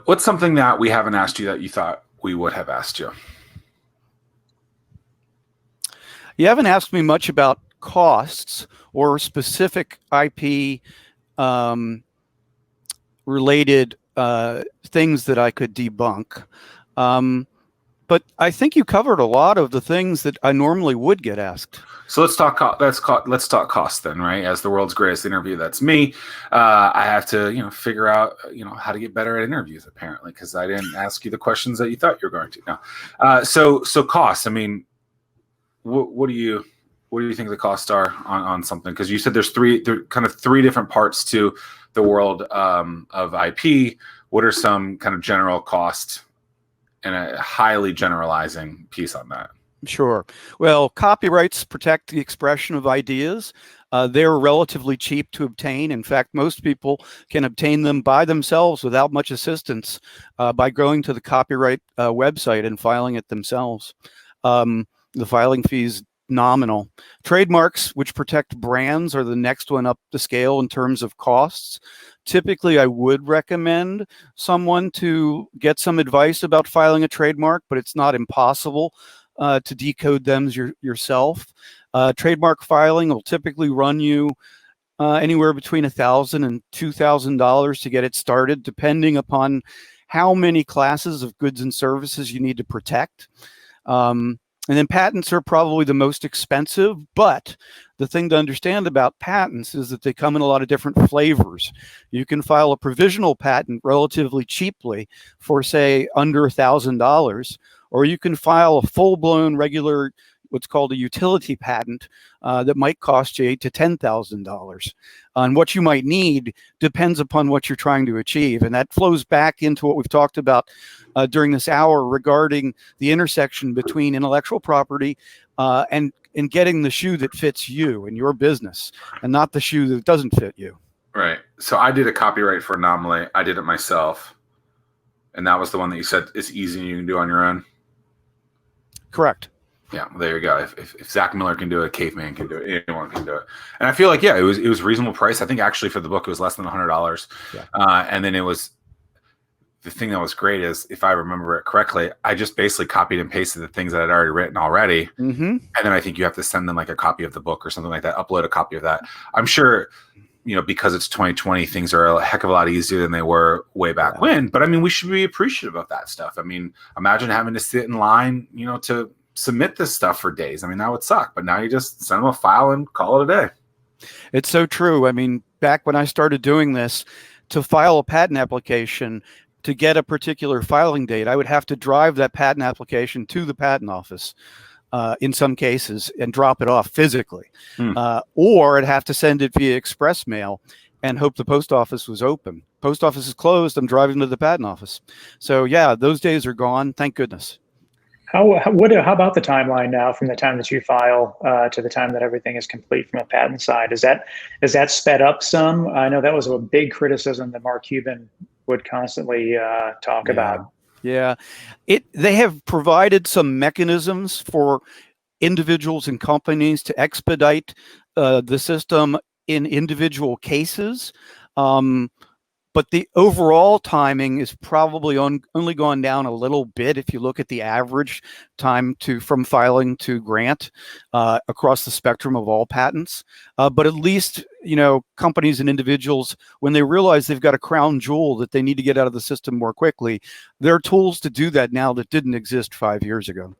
What's something that we haven't asked you that you thought we would have asked you? You haven't asked me much about costs or specific IP related things that I could debunk. But I think you covered a lot of the things that I normally would get asked. So let's talk cost then, right? As the world's greatest interview, that's me. I have to, figure out, how to get better at interviews, apparently, because I didn't ask you the questions that you thought you were going to. No. So costs. I mean, what do you think the costs are on something? Because you said there kind of three different parts to the world of IP. What are some kind of general costs and a highly generalizing piece on that? Sure. Well, copyrights protect the expression of ideas. They're relatively cheap to obtain. In fact, most people can obtain them by themselves without much assistance by going to the copyright website and filing it themselves. The filing fee is nominal. Trademarks, which protect brands, are the next one up the scale in terms of costs. Typically, I would recommend someone to get some advice about filing a trademark, but it's not impossible to decode them yourself. Trademark filing will typically run you anywhere between $1,000 and $2,000 to get it started, depending upon how many classes of goods and services you need to protect. And then patents are probably the most expensive, but the thing to understand about patents is that they come in a lot of different flavors. You can file a provisional patent relatively cheaply for, say, under $1,000, or you can file a full-blown regular, what's called a utility patent that might cost you $8,000 to $10,000. And what you might need depends upon what you're trying to achieve. And that flows back into what we've talked about during this hour regarding the intersection between intellectual property and getting the shoe that fits you and your business, and not the shoe that doesn't fit you. Right. So I did a copyright for Anomaly. I did it myself. And that was the one that you said is easy and you can do on your own? Correct. Yeah, well, there you go. If Zack Miller can do it, Caveman can do it. Anyone can do it. And I feel like, it was reasonable price. I think actually for the book it was less than $100. Yeah. And then it was, the thing that was great is, if I remember it correctly, I just basically copied and pasted the things that I'd already written already. Mm-hmm. And then I think you have to send them like a copy of the book or something like that, upload a copy of that. I'm sure, because it's 2020, things are a heck of a lot easier than they were way back when. But I mean, we should be appreciative of that stuff. I mean, imagine having to sit in line, to submit this stuff for days. I mean, that would suck. But now you just send them a file and call it a day. It's so true. I mean, back when I started doing this, to file a patent application, to get a particular filing date, I would have to drive that patent application to the patent office in some cases and drop it off physically. Or I'd have to send it via express mail and hope the post office was open. Post office is closed. I'm driving to the patent office. So yeah, those days are gone. Thank goodness. How about the timeline now from the time that you file to the time that everything is complete from a patent side? Is that sped up some? I know that was a big criticism that Mark Cuban would constantly talk about. Yeah, they have provided some mechanisms for individuals and companies to expedite the system in individual cases. But the overall timing is probably only gone down a little bit if you look at the average time from filing to grant across the spectrum of all patents. But at least, companies and individuals, when they realize they've got a crown jewel that they need to get out of the system more quickly, there are tools to do that now that didn't exist 5 years ago.